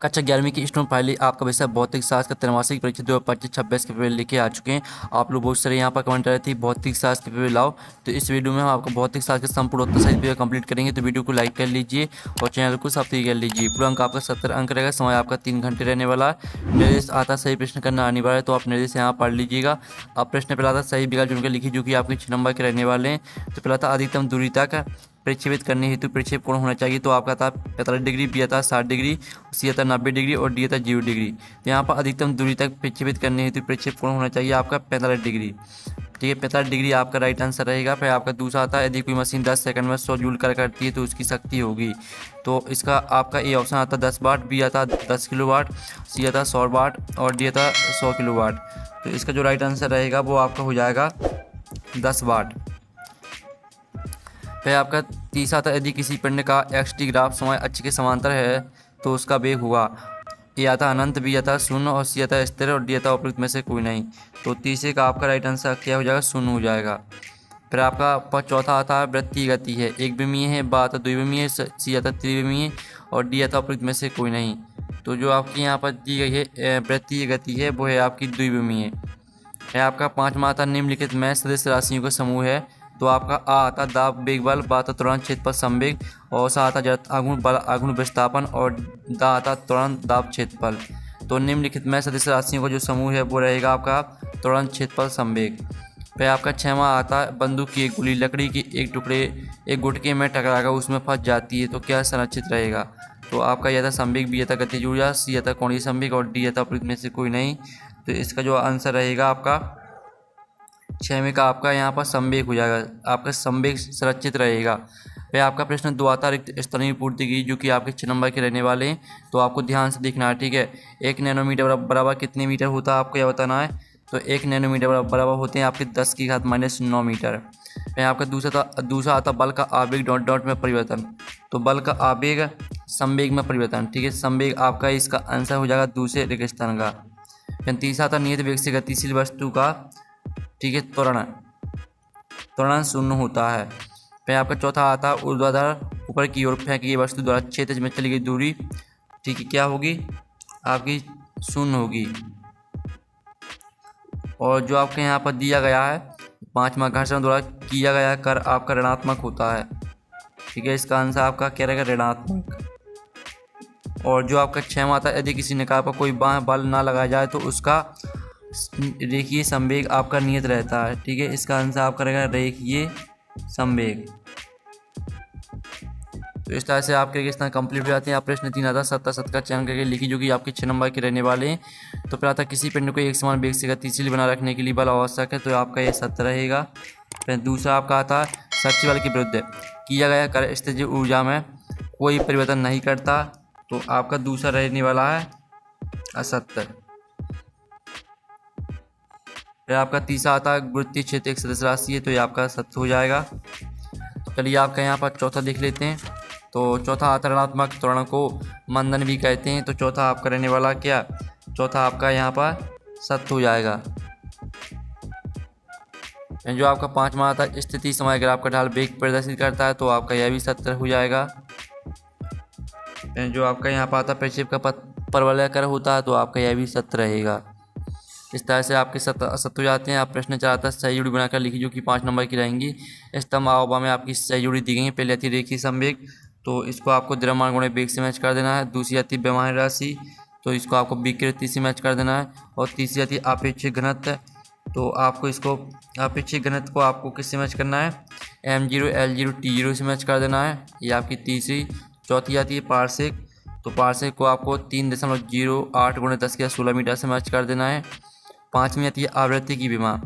कक्षा 11वीं की स्टूडेंट फाइनली आपका विषय भौतिक शास्त्र का त्रैमासिक परीक्षा 2025-26 के पेपर लेके आ चुके हैं। आप लोग बहुत सारे यहाँ पर कमेंट कर रहे थे भौतिक शास्त्र के पेपर लाओ, तो इस वीडियो में हम आपको भौतिक शास्त्र के संपूर्ण उत्तर सहित पेपर कंप्लीट करेंगे। तो वीडियो को लाइक कर लीजिए और चैनल को सब्सक्राइब कर लीजिए। पूरा अंक आपका 70 अंक रहेगा, समय आपका 3 घंटे रहने वाला है। निर्देश आता सही प्रश्न करना अनिवार्य है, तो आप निर्देश यहाँ पढ़ लीजिएगा। अब प्रश्न पहला था सही विकल्प चुनकर लिखिए जो कि आपके 6 नंबर के रहने वाले हैं। तो पहला था अधिकतम दूरी तक प्रक्षेपित करने हेतु प्रक्षेप कोण होना चाहिए, तो आपका था 45 डिग्री, बी था 60 डिग्री, सी था 90 डिग्री और डी था 0 डिग्री। तो यहाँ पर अधिकतम दूरी तक प्रक्षेपित करने हेतु प्रक्षेप कोण होना चाहिए आपका 45 डिग्री। ठीक है, 45 डिग्री आपका राइट आंसर रहेगा। फिर आपका दूसरा आता है यदि कोई मशीन 10 सेकंड में 100 जूल करती है तो उसकी शक्ति होगी, तो इसका आपका ए ऑप्शन आता 10 वाट, बी आता 10 किलो वाट, सी आता 100 वाट और डी आता 100 किलो वाट। तो इसका जो राइट आंसर रहेगा वो आपका हो जाएगा 10 वाट। फिर आपका तीसरा था यदि किसी पिंड का xt ग्राफ समय अक्ष के समांतर है तो उसका वेग हुआ। ए आता अनंत, बी आता शून्य और सी आता स्थिर और डी आता उपयुक्त में से कोई नहीं। तो तीसरे का आपका राइट आंसर क्या हो जाएगा, शून्य हो जाएगा। फिर आपका चौथा आता है वृत्तीय गति है, एक विमीय है, बा आता द्विविमीय है, सी आता त्रिविमीय और डी आता उपयुक्त में से कोई नहीं। तो जो आपकी यहाँ पर दी गई है वृत्तीय गति है वो है आपकी द्विविमीय है। आपका पाँचवा आता निम्नलिखित में सदस्य राशियों का समूह है, तो आपका आ आता दाब वेग बल, बा आता त्वरण क्षेत्रफल संवेग और सा आता जड़त्व आघूर्ण बल आघूर्ण विस्थापन और दा आता त्वरण दाब क्षेत्रफल। तो निम्नलिखित में सदस्य राशियों का जो समूह है वो रहेगा आपका त्वरण क्षेत्रफल संवेग। फिर आपका छठवां आता बंदूक की एक गोली लकड़ी के एक टुकड़े एक गुटके में टकराकर उसमें फंस जाती है तो क्या संरक्षित रहेगा। तो आपका यह था संवेग, बी था गतिज ऊर्जा, सी था कोणीय संवेग और डी था उपयुक्त में से कोई नहीं। तो इसका जो आंसर रहेगा आपका 6वें का आपका यहाँ पर संवेग हो जाएगा, आपका संवेग संरक्षित रहेगा। फिर आपका प्रश्न 2 आता रिक्त स्थानीय पूर्ति की जो कि आपके 6 नंबर के रहने वाले हैं, तो आपको ध्यान से देखना है। ठीक है, 1 नैनोमीटर बराबर कितने मीटर होता है आपको यह बताना है। तो 1 नैनोमीटर बराबर होते हैं आपके 10⁻⁻9 मीटर। फिर आपका दूसरा आता बल का आवेग डॉट डॉट में परिवर्तन, तो बल का आवेग संवेग में परिवर्तन। ठीक है, संवेग आपका इसका आंसर हो जाएगा दूसरे रिक्त स्थान का। फिर तीसरा आता नियत वेग से गतिशील वस्तु का, ठीक है, त्वरण शून्य होता है। फिर आपका चौथा आता है ऊर्ध्वाधर ऊपर की ओर फेंकी गई वस्तु द्वारा क्षेत्र में चली गई दूरी, ठीक है, क्या होगी आपकी शून्य होगी। और जो आपके यहाँ पर दिया गया है 5वां घर्षण द्वारा किया गया कर आपका ऋणात्मक होता है। ठीक है, इसका आंसर आपका क्या रहेगा, ऋणात्मक। और जो आपका 6वां आता है यदि किसी निकाय पर कोई बल ना लगाया जाए तो उसका रेखीय संवेग आपका नियत रहता है। ठीक है, इसका आंसर आपका रहेगा रेखीय संवेग। तो इस तरह से आपके कितना कंप्लीट हो जाते हैं। आप प्रश्न 3 आता 70 का चयन करके लिखी जो कि आपके 6 नंबर के रहने वाले हैं। तो फिर आता किसी पिंड को एक समान वेग से गतिशील बना रखने के लिए बल आवश्यक है, तो आपका ये 70 रहेगा। फिर दूसरा आपका आता है शक्ति बल के विरुद्ध किया गया कर स्थितिज ऊर्जा में कोई परिवर्तन नहीं करता, तो आपका दूसरा रहने वाला है 70। फिर आपका तीसरा आता है गुरुत्वीय क्षेत्र एक सदस्य राशि है, तो ये आपका 70 हो जाएगा। तो चलिए आपका यहाँ पर चौथा देख लेते हैं। तो चौथा आता ऋणात्मक त्वरण को मंदन भी कहते हैं, तो चौथा आपका रहने वाला क्या, चौथा आपका यहाँ पर 70 हो जाएगा। जो आपका 5वां आता है स्थिति समय ग्राफ का ढाल वेग प्रदर्शित करता है, तो आपका यह भी 70 हो जाएगा। जो आपका यहाँ पर आता प्रक्षेप का परवलयाकार होता है, तो आपका यह भी 70 रहेगा। इस तरह से आपके 70 हो जाते हैं। आप प्रश्न 4 आता सही जोड़ी बनाकर लिखी जो कि 5 नंबर की रहेंगी। स्तंभ आववा में आपकी सही जोड़ी दी गई है। पहले आती रेखीय संवेग, तो इसको आपको द्रव्यमान गुणे वेग से मैच कर देना है। दूसरी आती व्यवहार राशि, तो इसको आपको विकृति से मैच कर देना है। और तीसरी आती आपेक्षिक घनत्व, तो आपको इसको आपेक्षिक घनत्व को आपको किससे मैच करना है, m0 l0 t0 से मैच कर देना है, ये आपकी तीसरी। चौथी आती है पार्श्विक, तो पार्श्विक को आपको 3.08 × 10⁻16 मीटर से मैच कर देना है। 5वीं आती है आवृत्ति की विमा,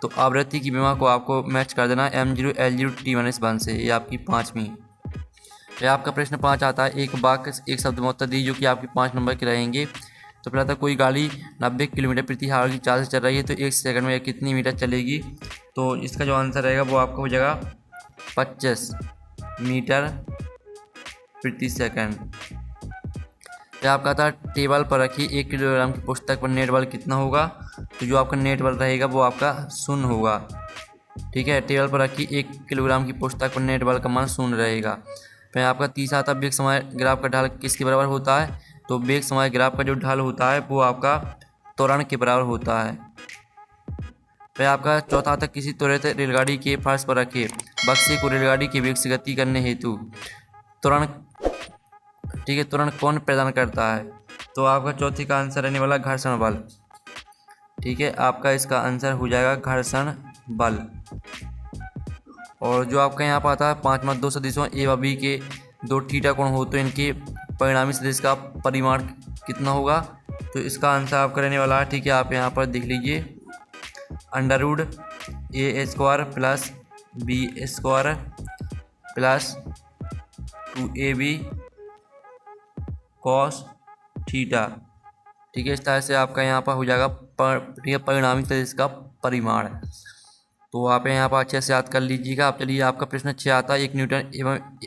तो आवृत्ति की विमा को आपको मैच कर देना है m0 l0 t1 से, ये आपकी 5वीं। फिर आपका प्रश्न 5 आता है एक वाक्य एक शब्द में उत्तर दी जो कि आपकी 5 नंबर के रहेंगे। तो पहला था कोई गाड़ी 90 किलोमीटर प्रति आवर की चाल से चल रही है, तो 1 सेकंड में कितनी मीटर चलेगी। तो इसका जो आंसर रहेगा वो आपका हो जाएगा 25 मीटर प्रति सेकंड। फिर आपका था टेबल पर रखी 1 किलोग्राम की पुस्तक पर नेट बल कितना होगा, तो जो आपका नेट बल रहेगा वो आपका 0 होगा। ठीक है, टेबल पर रखी 1 किलोग्राम की पुस्तक पर नेट बल का मान 0 रहेगा। फिर आपका तीसरा आता वेग समय ग्राफ का ढाल किसके बराबर होता है, तो वेग समय ग्राफ का जो ढाल होता है वो आपका त्वरण के बराबर होता है। फिर आपका चौथा तक किसी त्वरित रेलगाड़ी के फर्श पर रखे बक्से को रेलगाड़ी के वेग से गति करने हेतु त्वरण, ठीक है, त्वरण कौन प्रदान करता है? तो आपका चौथी का आंसर रहने वाला घर्षण बल। ठीक है, आपका इसका आंसर हो जाएगा घर्षण बल। और जो आपका यहाँ पर आता है पांचवा, दो सदिशों ए व बी के दो थीटा कोण हो तो इनके परिणामी सदिश का परिमाण कितना होगा? तो इसका आंसर आपका रहने वाला है, ठीक है, आप यहाँ पर देख लीजिए, under root A square plus B square plus 2ab cos theta. ठीक है, इस तरह से आपका यहाँ पर हो जाएगा ठीक है, परिणामी सदिश का परिमाण। तो आप यहाँ पर अच्छे से याद कर लीजिएगा। अब चलिए आपका प्रश्न 6 आता है, एक न्यूटन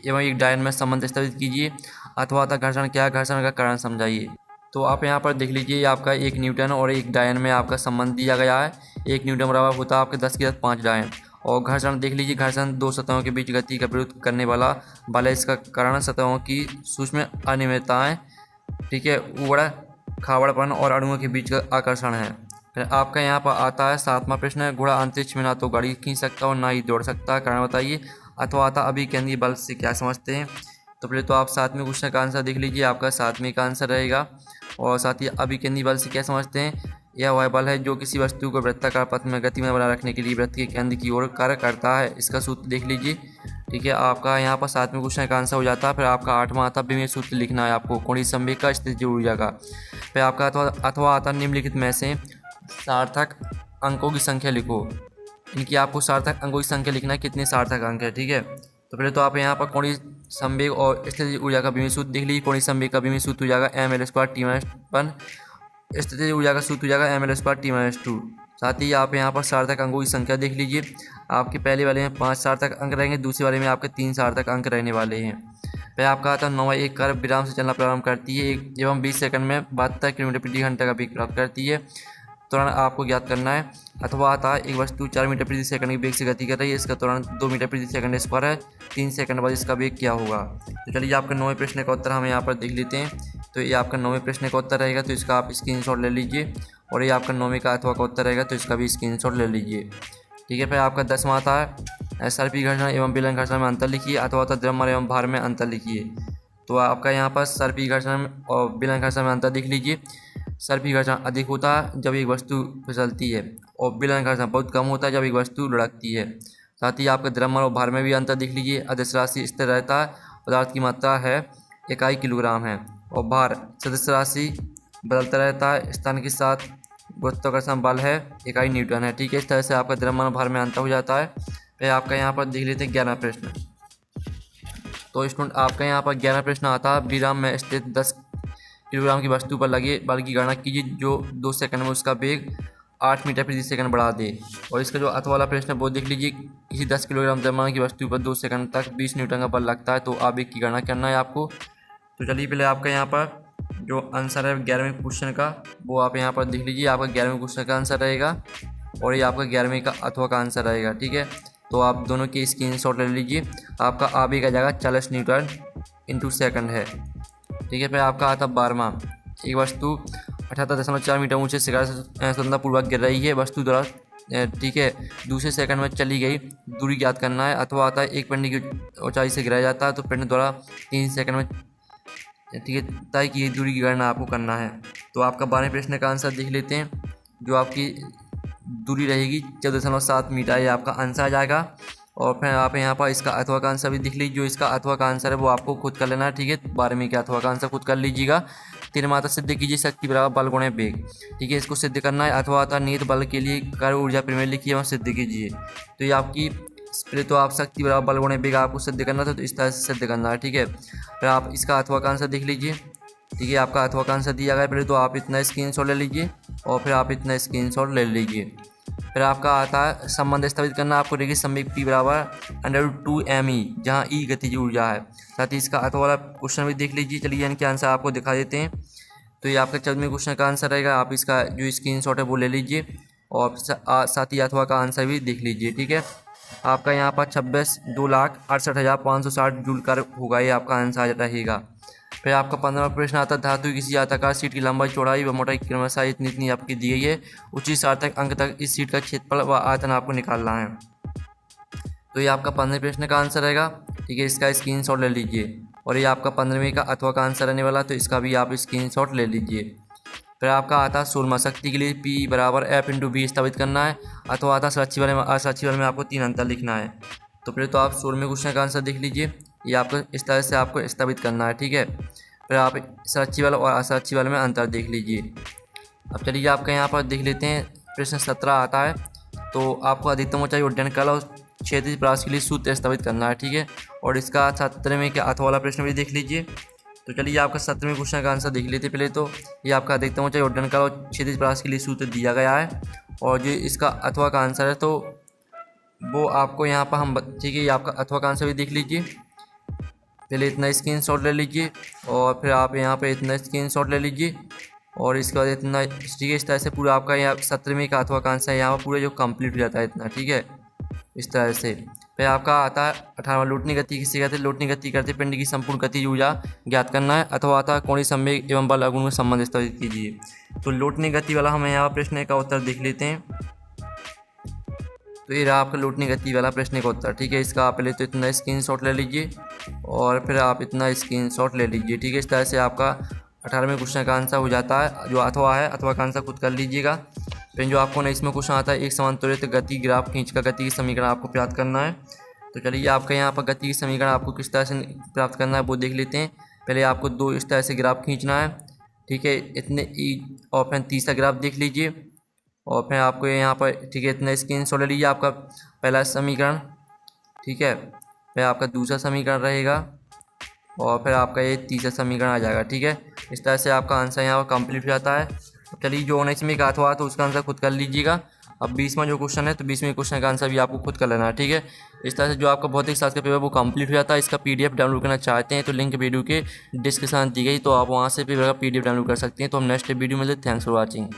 एवं एक डायन में संबंध स्थापित कीजिए। अथवा आता घर्षण क्या है, घर्षण का कारण समझाइए। तो आप यहाँ पर देख लीजिए, आपका एक न्यूटन और एक डायन में आपका संबंध दिया गया है। एक न्यूटन बराबर होता है आपके 10⁵ डायन। और घर्षण देख लीजिए, घर्षण दो सतहों के बीच गति का विरोध करने वाला बल है। इसका कारण सतहों की सूक्ष्म अनियमितताएं, ठीक है, उबड़ खाबड़पन और अणुओं के बीच का आकर्षण है। फिर आपका यहाँ पर आता है 7वां प्रश्न, घोड़ा अंतरिक्ष में ना तो गाड़ी खींच सकता और ना ही दौड़ सकता, कारण बताइए। अथवा आता अभिकेंद्री बल से क्या समझते हैं? तो पहले तो आप 7वें क्वेश्चन का आंसर देख लीजिए, आपका 7वें का आंसर रहेगा। और साथ ही अभिकेंद्री बल से क्या समझते हैं? यह वह बल है जो किसी वस्तु को वृत्ताकार पथ में गति में बनाए रखने के लिए वृत्त के केंद्र की ओर कार्य करता है। इसका सूत्र देख लीजिए। ठीक है, आपका यहाँ पर 7वें क्वेश्चन का आंसर हो जाता है। फिर आपका 8वां आता विमेय सूत्र लिखना है आपको, कोणीय संवेग का, स्थितिज ऊर्जा का। फिर आपका अथवा आता निम्नलिखित में से सार्थक अंकों की संख्या लिखो। इनकी आपको सार्थक अंकों की संख्या लिखना है, कितने सार्थक अंक है। ठीक है, तो पहले तो आप यहाँ पर कोणीय संवेग और स्थितिज ऊर्जा का विमेय सूत्र देख लीजिए। कोणीय संवेग का विमेय सूत्र हो जाएगा ml²t-1, स्थितिज ऊर्जा का सूत्र हो जाएगा ml²t-2। साथ ही आप यहाँ पर सार्थक अंकों की संख्या देख लीजिए। आपके पहले वाले में 5 सार्थक अंक रहेंगे, दूसरे वाले में आपके 3 सार्थक अंक रहने वाले हैं। फिर आपका आता है 9वां, एक कार विराम से चलना प्रारंभ करती है एवं 20 सेकंड में 72 किलोमीटर प्रति घंटा का वेग प्राप्त करती है। त्वरण आपको ज्ञात करना है। अथवा आता है एक वस्तु 4 मीटर प्रति सेकंड के वेग से गति कर रही है, इसका त्वरण 2 मीटर प्रति सेकंड स्क्वायर है। 3 सेकंड बाद इसका वेग क्या होगा? तो चलिए आपके 9वें प्रश्न का उत्तर हम यहाँ पर देख लेते हैं। तो ये आपका 9वें प्रश्न का उत्तर रहेगा, तो इसका आप स्क्रीनशॉट ले लीजिए। और ये आपका 9वें का अथवा का उत्तर रहेगा, तो इसका भी स्क्रीनशॉट ले लीजिए। ठीक है, फिर आपका 10वां आता है सर्पी घर्षण एवं बेलन घर्षण में अंतर लिखिए। अथवा आता द्रव्यमान एवं भार में अंतर लिखिए। तो आपका यहाँ पर सर्पी घर्षण और बेलन घर्षण में अंतर देख लीजिए। सर्पी घर्षण अधिक होता है जब एक वस्तु फिसलती है, और बेलन घर्षण बहुत कम होता है जब एक वस्तु लुढ़कती है। साथ ही आपका द्रव्यमान और भार में भी अंतर देख लीजिए। अदिश राशि स्थिर रहता है, पदार्थ की मात्रा है इकाई किलोग्राम है, और भार सदिश राशि बदलता रहता है, स्थान के साथ गुरुत्वाकर्षण बल है इकाई न्यूटन है। ठीक है, इस तरह से आपका द्रव्यमान और भार में अंतर हो जाता है। फिर आपका यहाँ पर देख लेते हैं 11वां प्रश्न। तो स्टूडेंट आपका यहाँ पर 11वां प्रश्न आता है, विराम में स्थित 10 किलोग्राम की वस्तु पर लगे बल की गणना कीजिए जो 2 सेकंड में उसका वेग 8 मीटर प्रति सेकंड बढ़ा दे। और इसका जो अथवा वाला प्रश्न है वो देख लीजिए, किसी 10 किलोग्राम द्रव्यमान की वस्तु पर 2 सेकंड तक 20 न्यूटन का बल लगता है, तो आवेग की गणना करना है आपको। तो चलिए पहले आपका यहाँ पर जो आंसर है 11वें क्वेश्चन का वो आप यहाँ पर देख लीजिए। आपका 11वें क्वेश्चन का आंसर रहेगा, और ये आपका 11वें का अथवा का आंसर रहेगा। ठीक है, तो आप दोनों की स्क्रीनशॉट ले लीजिए। आपका आवेग आ जाएगा 40 न्यूटन इंटू सेकंड है। ठीक है, फिर आपका आता 12वां, एक वस्तु 78.4 मीटर ऊंचे शिखर से सफलतापूर्वक गिर रही है। वस्तु द्वारा ठीक है दूसरे सेकंड में चली गई दूरी ज्ञात करना है। अथवा आता है एक पिंड की ऊंचाई से गिराया जाता है, तो पिंड द्वारा 3 सेकंड में ठीक है तय की दूरी की गणना आपको करना है। तो आपका 12वें प्रश्न का आंसर देख लेते हैं। जो आपकी दूरी रहेगी 14.7 मीटर, ये आपका आंसर आ जाएगा। और फिर आप यहाँ पर इसका अथवा का आंसर भी देख लीजिए। जो इसका अथवा का आंसर है वो आपको खुद कर लेना है। ठीक है, 12वें के अथवा का आंसर खुद कर लीजिएगा। 13वां आता सिद्ध कीजिए शक्ति बराबर बल गुणे वेग। ठीक है, इसको सिद्ध करना है। अथवा आता निहित बल के लिए कार्य ऊर्जा प्रमेय लिखिए और सिद्ध कीजिए। तो ये आपकी पहले तो आप शक्ति बराबर बल गुणे वेग आपको सिद्ध करना था, तो इस तरह से सिद्ध करना है। ठीक है, फिर आप इसका अथवा का आंसर देख लीजिए। ठीक है, आपका अथवा का आंसर दिया गया। पहले तो आप इतना स्क्रीनशॉट ले लीजिए, और फिर आप इतना स्क्रीनशॉट ले लीजिए। फिर आपका आता है संबंध स्थापित करना आपको। रेखीय संवेग P बराबर √2mE, जहाँ E गतिज ऊर्जा है। साथ ही इसका अथवा वाला क्वेश्चन भी देख लीजिए। चलिए इनके आंसर आपको दिखा देते हैं। तो ये आपका 14वें क्वेश्चन का आंसर रहेगा। आप इसका जो स्क्रीनशॉट है वो ले लीजिए, और साथ ही अथवा का आंसर भी देख लीजिए। ठीक है, आपका यहाँ पर 2,68,560 जूल कर होगा, ये आपका आंसर रहेगा। फिर फिर आपका 15वां प्रश्न आता है धातु की किसी आयताकार सीट की लंबाई चौड़ाई व मोटाई क्रमशः इतनी इतनी आपकी दी गई है, उचित सार्थक अंक तक इस सीट का क्षेत्रफल व आयतन आपको निकालना है। तो ये आपका 15वें प्रश्न का आंसर रहेगा। ठीक है, इसका स्क्रीनशॉट ले लीजिए। और ये आपका 15वें का अथवा का आंसर रहने वाला, तो इसका भी आप स्क्रीनशॉट ले लीजिए। फिर आपका आता है 16वां शक्ति के लिए P बराबर F इंटू बी स्थापित करना है, अथवा आता साक्षी वाले में असाक्षी वाले में आपको 3 अंतर लिखना है। तो फिर तो आप 16वें क्वेश्चन का आंसर देख लीजिए। ये आपको इस तरह से आपको स्थापित करना है। ठीक है, फिर आप साक्षी वाले और असाक्षी वाले में अंतर देख लीजिए। अब चलिए आपका यहाँ पर देख लेते हैं, प्रश्न 17 आता है। तो आपको अधिकतम ऊंचाई उड्डयन कला और क्षैतिज प्रयास के लिए सूत्र स्थापित करना है। ठीक है, और इसका 17वें के अथवा वाला प्रश्न भी देख लीजिए। तो चलिए आपका 17वें क्वेश्चन का आंसर देख लेते हैं पहले। तो ये आपका अधिकतम ऊंचाई उड्डयन कला और क्षैतिज प्रयास के लिए सूत्र दिया गया है, और जो इसका अथवा का आंसर है तो वो आपको यहाँ पर हम ठीक है, ये आपका अथवा का आंसर भी देख लीजिए। पहले इतना स्क्रीनशॉट ले लीजिए, और फिर आप यहाँ पे इतना स्क्रीनशॉट ले लीजिए, और इसके बाद इतना ठीक है, इस तरह से पूरा आपका यहाँ 17वें का अथवा का आंसर यहाँ पर पूरा जो कंप्लीट हो जाता है इतना। ठीक है, इस तरह से। फिर आपका आता है 18वां लौटनी गति किसे कहते हैं। लौटनी गति करते पिंड की संपूर्ण गति ऊर्जा ज्ञात करना है, अथवा आता है कोणीय संवेग एवं बल अगुण में संबंध स्थापित कीजिए। तो लौटनी गति वाला हमें यहाँ प्रश्न का उत्तर देख लेते हैं। तो ये रहा आपका लौटनी गति वाला प्रश्न का उत्तर। ठीक है, इसका आप पहले तो इतना स्क्रीनशॉट ले लीजिए, और फिर आप इतना स्क्रीनशॉट ले लीजिए। ठीक है, इस तरह से आपका 18वें क्वेश्चन का आंसर हो जाता है। जो अथवा है, अथवा का आंसर खुद कर लीजिएगा। फिर जो आपको इसमें क्वेश्चन आता है, एक समांतरित गति ग्राफ खींचकर गति की समीकरण आपको प्राप्त करना है। तो चलिए आपका यहाँ पर गति की समीकरण आपको किस तरह से प्राप्त करना है वो देख लेते हैं। पहले आपको 2 इस तरह से ग्राफ खींचना है। ठीक है, इतने और फिर तीसरा ग्राफ देख लीजिए, और फिर आपको यहाँ पर ठीक है इतना स्क्रीनशॉट ले लीजिए आपका पहला समीकरण। ठीक है, फिर आपका दूसरा समीकरण रहेगा, और फिर आपका ये तीसरा समीकरण आ जाएगा। ठीक है, इस तरह से आपका आंसर यहाँ पर कंप्लीट हो जाता है। चलिए जो 19वें का अथवा तो उसका आंसर खुद कर लीजिएगा। अब 20वां जो क्वेश्चन है, तो 20वें क्वेश्चन का आंसर भी आपको खुद कर लेना है। ठीक है, इस तरह से जो आपका भौतिक शास्त्र का पेपर वो कंप्लीट हो जाता है। इसका PDF डाउनलोड करना चाहते हैं तो लिंक वीडियो के डिस्क्रिप्शन दी गई, तो आप वहाँ से पेपर का PDF डाउनलोड कर सकते हैं। तो हम नेक्स्ट वीडियो में मिलते हैं। Thanks for watching.